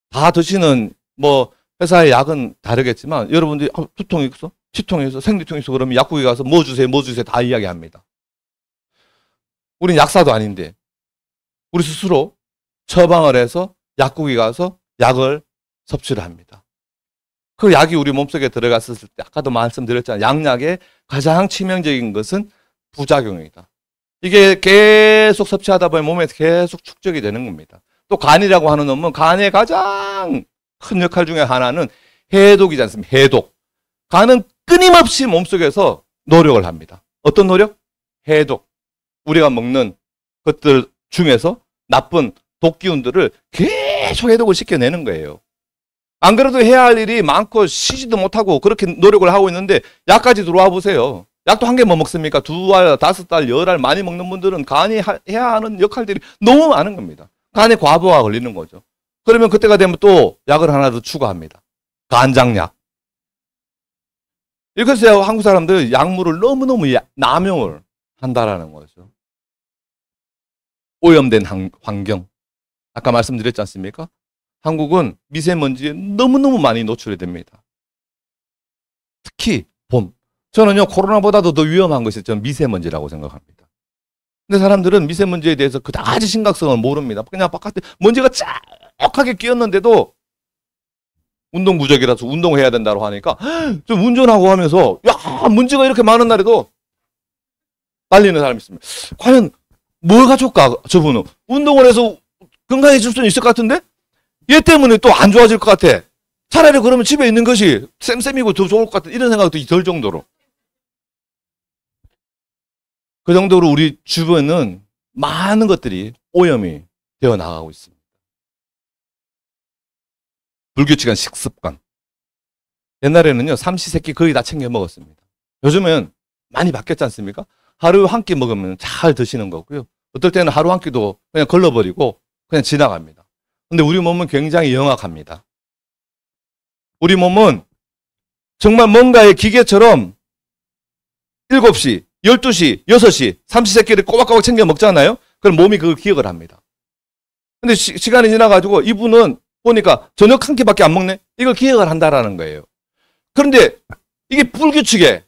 Speaker 1: 다 드시는 뭐 회사의 약은 다르겠지만 여러분들이 두통이 있어? 치통이 있어? 생리통이 있어? 그러면 약국에 가서 뭐 주세요? 뭐 주세요? 다 이야기합니다. 우린 약사도 아닌데 우리 스스로 처방을 해서 약국에 가서 약을 섭취를 합니다. 그 약이 우리 몸속에 들어갔을 때 아까도 말씀드렸잖아요. 양약의 가장 치명적인 것은 부작용이다. 이게 계속 섭취하다 보면 몸에서 계속 축적이 되는 겁니다. 또 간이라고 하는 놈은 간의 가장 큰 역할 중에 하나는 해독이지 않습니까? 해독. 간은 끊임없이 몸속에서 노력을 합니다. 어떤 노력? 해독. 우리가 먹는 것들 중에서 나쁜 독기운들을 계속 해독을 시켜내는 거예요. 안 그래도 해야 할 일이 많고 쉬지도 못하고 그렇게 노력을 하고 있는데 약까지 들어와 보세요. 약도 한 개 뭐 먹습니까? 2알, 5알, 10알 많이 먹는 분들은 간이 해야 하는 역할들이 너무 많은 겁니다. 간에 과부하가 걸리는 거죠. 그러면 그때가 되면 또 약을 하나 더 추가합니다. 간장약. 이렇게 해서 한국 사람들 약물을 너무너무 남용을 한다라는 거죠. 오염된 환경. 아까 말씀드렸지 않습니까? 한국은 미세먼지에 너무너무 많이 노출이 됩니다. 특히 봄. 저는요, 코로나보다도 더 위험한 것이 전 미세먼지라고 생각합니다. 근데 사람들은 미세먼지에 대해서 그다지 심각성을 모릅니다. 그냥 바깥에 먼지가 쫙하게 끼었는데도 운동 부족이라서 운동해야 된다고 하니까 좀 운전하고 하면서 야, 먼지가 이렇게 많은 날에도 달리는 사람이 있습니다. 과연 뭐가 좋을까, 저분은? 운동을 해서 건강해질 수는 있을 것 같은데? 얘 때문에 또 안 좋아질 것 같아. 차라리 그러면 집에 있는 것이 쌤쌤이고 더 좋을 것 같아. 이런 생각도 들 정도로. 그 정도로 우리 주변은 많은 것들이 오염이 되어 나가고 있습니다. 불규칙한 식습관. 옛날에는요, 삼시세끼 거의 다 챙겨 먹었습니다. 요즘은 많이 바뀌었지 않습니까? 하루에 한 끼 먹으면 잘 드시는 거고요. 어떨 때는 하루 한 끼도 그냥 걸러버리고 그냥 지나갑니다. 근데 우리 몸은 굉장히 영악합니다. 우리 몸은 정말 뭔가의 기계처럼 7시, 12시, 6시, 삼시세끼를 꼬박꼬박 챙겨 먹잖아요? 그럼 몸이 그걸 기억을 합니다. 근데 시간이 지나가지고 이분은 보니까 저녁 한 끼밖에 안 먹네? 이걸 기억을 한다라는 거예요. 그런데 이게 불규칙해.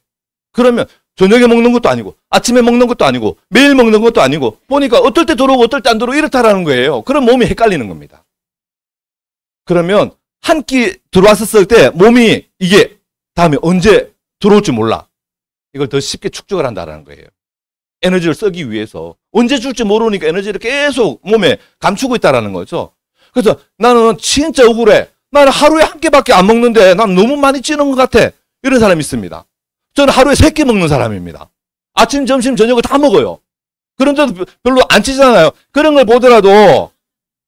Speaker 1: 그러면 저녁에 먹는 것도 아니고 아침에 먹는 것도 아니고 매일 먹는 것도 아니고 보니까 어떨 때 들어오고 어떨 때 안 들어오고 이렇다라는 거예요. 그럼 몸이 헷갈리는 겁니다. 그러면 한 끼 들어왔었을 때 몸이 이게 다음에 언제 들어올지 몰라. 이걸 더 쉽게 축적을 한다는 거예요. 에너지를 쓰기 위해서. 언제 줄지 모르니까 에너지를 계속 몸에 감추고 있다는 거죠. 그래서 나는 진짜 억울해. 나는 하루에 한 끼밖에 안 먹는데 난 너무 많이 찌는 것 같아. 이런 사람이 있습니다. 저는 하루에 3끼 먹는 사람입니다. 아침, 점심, 저녁을 다 먹어요. 그런데도 별로 안 찌잖아요. 그런 걸 보더라도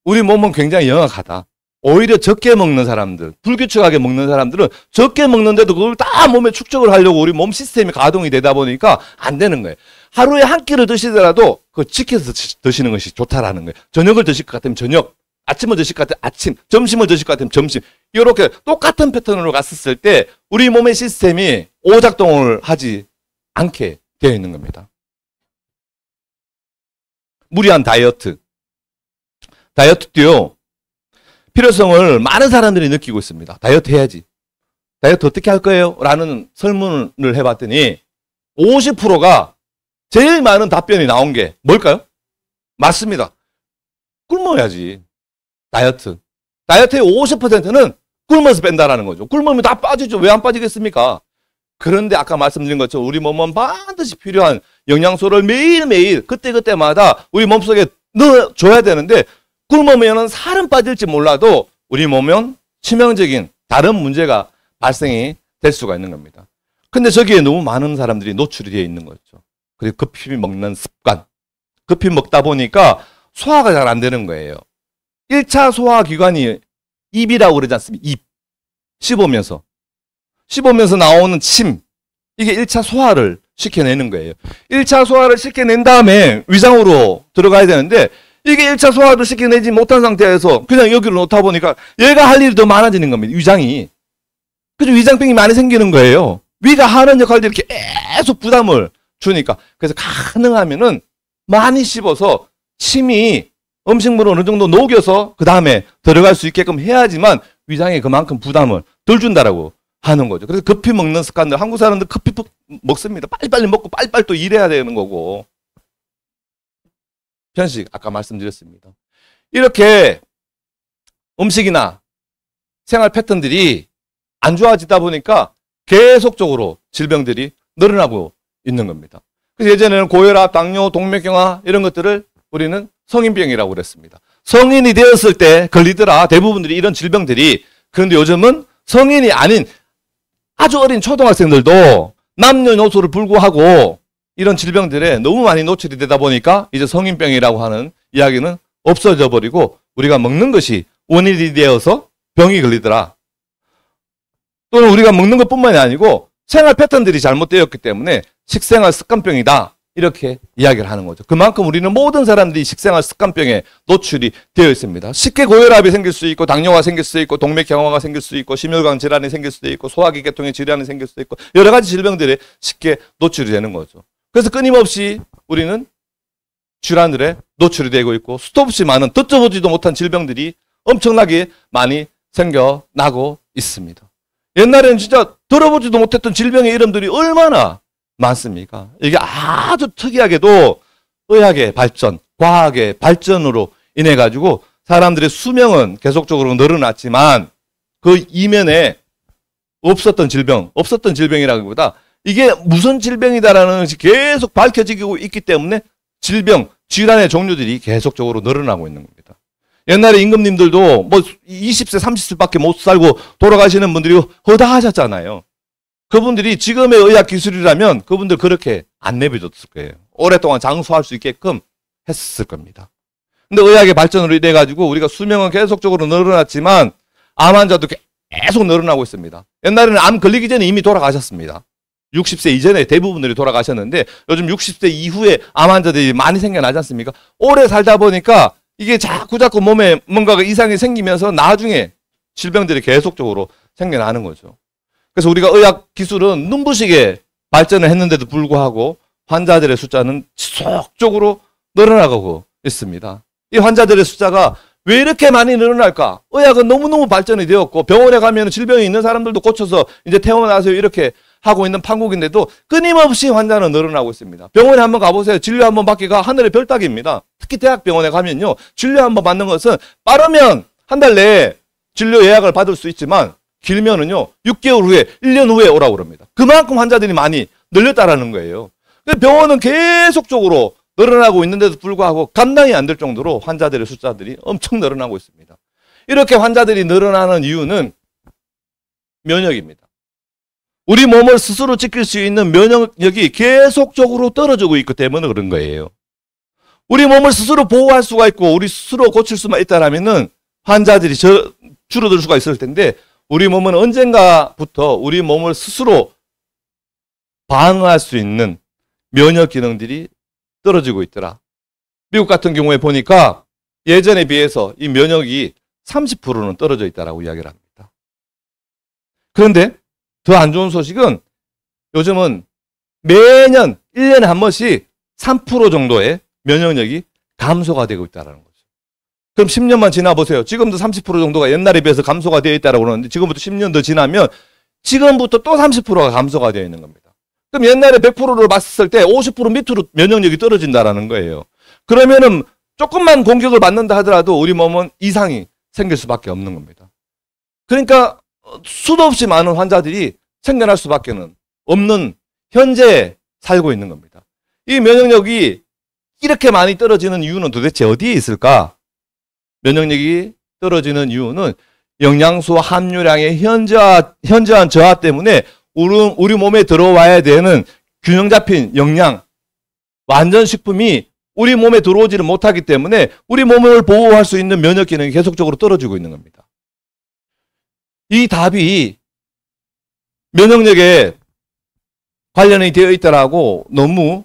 Speaker 1: 우리 몸은 굉장히 영악하다. 오히려 적게 먹는 사람들, 불규칙하게 먹는 사람들은 적게 먹는데도 그걸 다 몸에 축적을 하려고 우리 몸 시스템이 가동이 되다 보니까 안 되는 거예요. 하루에 한 끼를 드시더라도 그걸 지켜서 드시는 것이 좋다라는 거예요. 저녁을 드실 것 같으면 저녁, 아침을 드실 것 같으면 아침, 점심을 드실 것 같으면 점심. 이렇게 똑같은 패턴으로 갔었을 때 우리 몸의 시스템이 오작동을 하지 않게 되어 있는 겁니다. 무리한 다이어트. 다이어트도요, 필요성을 많은 사람들이 느끼고 있습니다. 다이어트 해야지. 다이어트 어떻게 할 거예요? 라는 설문을 해봤더니 50%가 제일 많은 답변이 나온 게 뭘까요? 맞습니다. 굶어야지. 다이어트. 다이어트의 50%는 굶어서 뺀다라는 거죠. 굶으면 다 빠지죠. 왜 안 빠지겠습니까? 그런데 아까 말씀드린 것처럼 우리 몸은 반드시 필요한 영양소를 매일매일 그때그때마다 우리 몸속에 넣어줘야 되는데 굶으면 살은 빠질지 몰라도 우리 몸은 치명적인 다른 문제가 발생이 될 수가 있는 겁니다. 근데 저기에 너무 많은 사람들이 노출이 되어 있는 거죠. 그리고 급히 먹는 습관. 급히 먹다 보니까 소화가 잘 안 되는 거예요. 1차 소화기관이 입이라고 그러지 않습니까? 입. 씹으면서 나오는 침. 이게 1차 소화를 시켜내는 거예요. 1차 소화를 시켜낸 다음에 위장으로 들어가야 되는데 이게 1차 소화를 시켜내지 못한 상태에서 그냥 여기로 놓다 보니까 얘가 할 일이 더 많아지는 겁니다. 위장이. 그래서 위장병이 많이 생기는 거예요. 위가 하는 역할들이 이렇게 계속 부담을 주니까. 그래서 가능하면은 많이 씹어서 침이 음식물을 어느 정도 녹여서 그 다음에 들어갈 수 있게끔 해야지만 위장에 그만큼 부담을 덜 준다라고 하는 거죠. 그래서 급히 먹는 습관들, 한국 사람들 급히 먹습니다. 빨리빨리 먹고 빨리빨리 또 일해야 되는 거고. 편식, 아까 말씀드렸습니다. 이렇게 음식이나 생활 패턴들이 안 좋아지다 보니까 계속적으로 질병들이 늘어나고 있는 겁니다. 그래서 예전에는 고혈압, 당뇨, 동맥경화 이런 것들을 우리는 성인병이라고 그랬습니다. 성인이 되었을 때 걸리더라. 대부분들이 이런 질병들이. 그런데 요즘은 성인이 아닌 아주 어린 초등학생들도 남녀노소를 불구하고 이런 질병들에 너무 많이 노출이 되다 보니까 이제 성인병이라고 하는 이야기는 없어져 버리고 우리가 먹는 것이 원인이 되어서 병이 걸리더라. 또는 우리가 먹는 것뿐만이 아니고 생활 패턴들이 잘못되었기 때문에 식생활 습관병이다. 이렇게 이야기를 하는 거죠. 그만큼 우리는 모든 사람들이 식생활 습관병에 노출이 되어 있습니다. 쉽게 고혈압이 생길 수 있고 당뇨가 생길 수 있고 동맥경화가 생길 수 있고 심혈관 질환이 생길 수도 있고 소화기 계통의 질환이 생길 수도 있고 여러 가지 질병들이 쉽게 노출이 되는 거죠. 그래서 끊임없이 우리는 질환들에 노출이 되고 있고 수도 없이 많은 듣도 보지도 못한 질병들이 엄청나게 많이 생겨나고 있습니다. 옛날에는 진짜 들어보지도 못했던 질병의 이름들이 얼마나 많습니까? 이게 아주 특이하게도 의학의 발전, 과학의 발전으로 인해 가지고 사람들의 수명은 계속적으로 늘어났지만 그 이면에 없었던 질병이라기보다 이게 무슨 질병이다라는 것이 계속 밝혀지고 있기 때문에 질병, 질환의 종류들이 계속적으로 늘어나고 있는 겁니다. 옛날에 임금님들도 뭐 20세, 30세밖에 못 살고 돌아가시는 분들이 허다하셨잖아요. 그분들이 지금의 의학 기술이라면 그분들 그렇게 안 내버려뒀을 거예요. 오랫동안 장수할 수 있게끔 했을 겁니다. 근데 의학의 발전으로 인해 가지고 우리가 수명은 계속적으로 늘어났지만 암 환자도 계속 늘어나고 있습니다. 옛날에는 암 걸리기 전에 이미 돌아가셨습니다. 60세 이전에 대부분들이 돌아가셨는데 요즘 60세 이후에 암 환자들이 많이 생겨나지 않습니까? 오래 살다 보니까 이게 자꾸 몸에 뭔가가 이상이 생기면서 나중에 질병들이 계속적으로 생겨나는 거죠. 그래서 우리가 의학 기술은 눈부시게 발전을 했는데도 불구하고 환자들의 숫자는 지속적으로 늘어나가고 있습니다. 이 환자들의 숫자가 왜 이렇게 많이 늘어날까? 의학은 너무너무 발전이 되었고 병원에 가면 질병이 있는 사람들도 고쳐서 이제 퇴원하세요 이렇게 하고 있는 판국인데도 끊임없이 환자는 늘어나고 있습니다. 병원에 한번 가보세요. 진료 한번 받기가 하늘의 별 따기입니다. 특히 대학병원에 가면요. 진료 한번 받는 것은 빠르면 한 달 내에 진료 예약을 받을 수 있지만 길면은요 6개월 후에 1년 후에 오라고 그럽니다. 그만큼 환자들이 많이 늘렸다라는 거예요. 병원은 계속적으로 늘어나고 있는데도 불구하고 감당이 안 될 정도로 환자들의 숫자들이 엄청 늘어나고 있습니다. 이렇게 환자들이 늘어나는 이유는 면역입니다. 우리 몸을 스스로 지킬 수 있는 면역력이 계속적으로 떨어지고 있기 때문에 그런 거예요. 우리 몸을 스스로 보호할 수가 있고 우리 스스로 고칠 수만 있다라면은 환자들이 줄어들 수가 있을 텐데 우리 몸은 언젠가부터 우리 몸을 스스로 방어할 수 있는 면역 기능들이 떨어지고 있더라. 미국 같은 경우에 보니까 예전에 비해서 이 면역이 30%는 떨어져 있다라고 이야기를 합니다. 그런데 더 안 좋은 소식은 요즘은 매년 1년에 한 번씩 3% 정도의 면역력이 감소가 되고 있다는 거죠. 그럼 10년만 지나보세요. 지금도 30% 정도가 옛날에 비해서 감소가 되어 있다고 그러는데 지금부터 10년 더 지나면 지금부터 또 30%가 감소가 되어 있는 겁니다. 그럼 옛날에 100%를 봤을 때 50% 밑으로 면역력이 떨어진다라는 거예요. 그러면은 조금만 공격을 받는다 하더라도 우리 몸은 이상이 생길 수밖에 없는 겁니다. 그러니까 수도 없이 많은 환자들이 생겨날 수밖에 없는 현재에 살고 있는 겁니다. 이 면역력이 이렇게 많이 떨어지는 이유는 도대체 어디에 있을까? 면역력이 떨어지는 이유는 영양소 함유량의 현저한 저하 때문에 우리 몸에 들어와야 되는 균형 잡힌 영양, 완전 식품이 우리 몸에 들어오지를 못하기 때문에 우리 몸을 보호할 수 있는 면역 기능이 계속적으로 떨어지고 있는 겁니다. 이 답이 면역력에 관련이 되어 있다라고 너무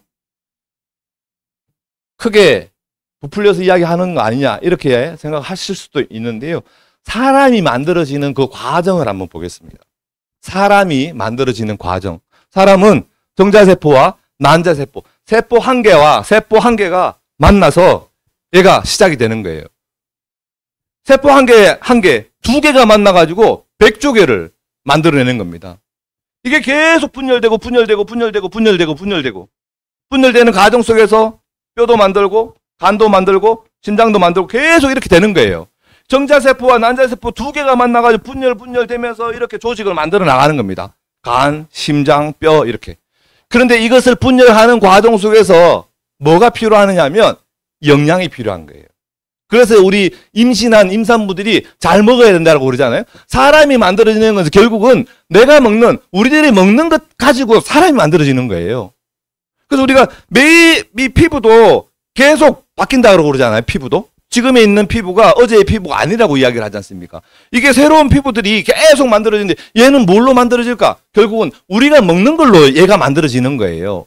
Speaker 1: 크게 부풀려서 이야기하는 거 아니냐 이렇게 생각하실 수도 있는데요. 사람이 만들어지는 그 과정을 한번 보겠습니다. 사람이 만들어지는 과정. 사람은 정자세포와 난자세포, 세포 한 개와 세포 한 개가 만나서 얘가 시작이 되는 거예요. 세포 한 개, 두 개가 만나가지고 100조개를 만들어내는 겁니다. 이게 계속 분열되고 분열되는 과정 속에서 뼈도 만들고 간도 만들고 심장도 만들고 계속 이렇게 되는 거예요. 정자세포와 난자세포 두 개가 만나가지고 분열되면서 이렇게 조직을 만들어 나가는 겁니다. 간, 심장, 뼈 이렇게. 그런데 이것을 분열하는 과정 속에서 뭐가 필요하느냐 하면 영양이 필요한 거예요. 그래서 우리 임신한 임산부들이 잘 먹어야 된다고 그러잖아요. 사람이 만들어지는 것은 결국은 내가 먹는, 우리들이 먹는 것 가지고 사람이 만들어지는 거예요. 그래서 우리가 매일 이 피부도 계속 바뀐다고 그러잖아요. 피부도. 지금에 있는 피부가 어제의 피부가 아니라고 이야기를 하지 않습니까? 이게 새로운 피부들이 계속 만들어지는데 얘는 뭘로 만들어질까? 결국은 우리가 먹는 걸로 얘가 만들어지는 거예요.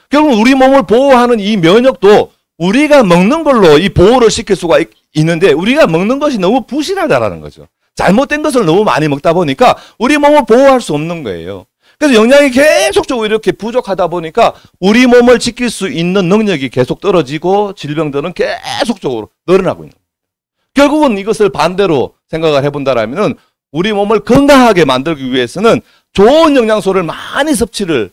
Speaker 1: 결국 우리 몸을 보호하는 이 면역도 우리가 먹는 걸로 이 보호를 시킬 수가 있는데 우리가 먹는 것이 너무 부실하다라는 거죠. 잘못된 것을 너무 많이 먹다 보니까 우리 몸을 보호할 수 없는 거예요. 그래서 영양이 계속적으로 이렇게 부족하다 보니까 우리 몸을 지킬 수 있는 능력이 계속 떨어지고 질병들은 계속적으로 늘어나고 있는 거예요. 결국은 이것을 반대로 생각을 해본다라면 우리 몸을 건강하게 만들기 위해서는 좋은 영양소를 많이 섭취를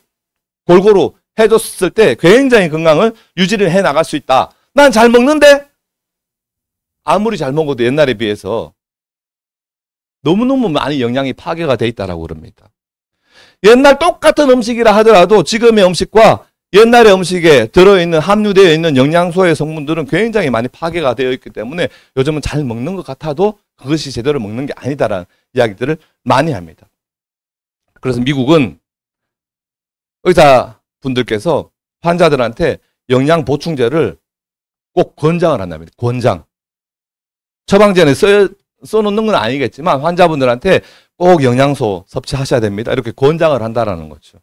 Speaker 1: 골고루 해줬을 때 굉장히 건강을 유지를 해 나갈 수 있다. 난 잘 먹는데 아무리 잘 먹어도 옛날에 비해서 너무너무 많이 영양이 파괴가 돼 있다라고 그럽니다. 옛날 똑같은 음식이라 하더라도 지금의 음식과 옛날의 음식에 들어있는 함유되어 있는 영양소의 성분들은 굉장히 많이 파괴가 되어 있기 때문에 요즘은 잘 먹는 것 같아도 그것이 제대로 먹는 게 아니다라는 이야기들을 많이 합니다. 그래서 미국은 의사분들께서 환자들한테 영양 보충제를 꼭 권장을 한답니다. 권장. 처방전에 써놓는 건 아니겠지만 환자분들한테 꼭 영양소 섭취하셔야 됩니다. 이렇게 권장을 한다라는 거죠.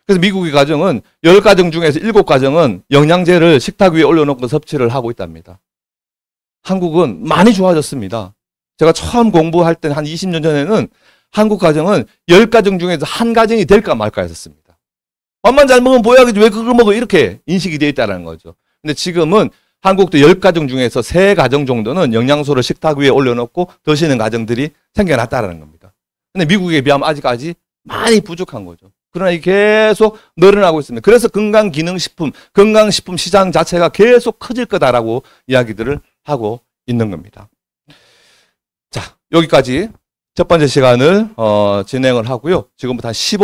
Speaker 1: 그래서 미국의 가정은 10가정 중에서 7가정은 영양제를 식탁 위에 올려놓고 섭취를 하고 있답니다. 한국은 많이 좋아졌습니다. 제가 처음 공부할 때 한 20년 전에는 한국 가정은 10가정 중에서 한 가정이 될까 말까 했었습니다. 밥만 잘 먹으면 보약이지 왜 그걸 먹어 이렇게 인식이 되어 있다는 거죠. 근데 지금은 한국도 10가정 중에서 3가정 정도는 영양소를 식탁 위에 올려놓고 드시는 가정들이 생겨났다는 겁니다. 근데 미국에 비하면 아직까지 많이 부족한 거죠. 그러나 이게 계속 늘어나고 있습니다. 그래서 건강기능식품, 건강식품 시장 자체가 계속 커질 거다라고 이야기들을 하고 있는 겁니다. 자, 여기까지 첫 번째 시간을 진행을 하고요. 지금부터 한 15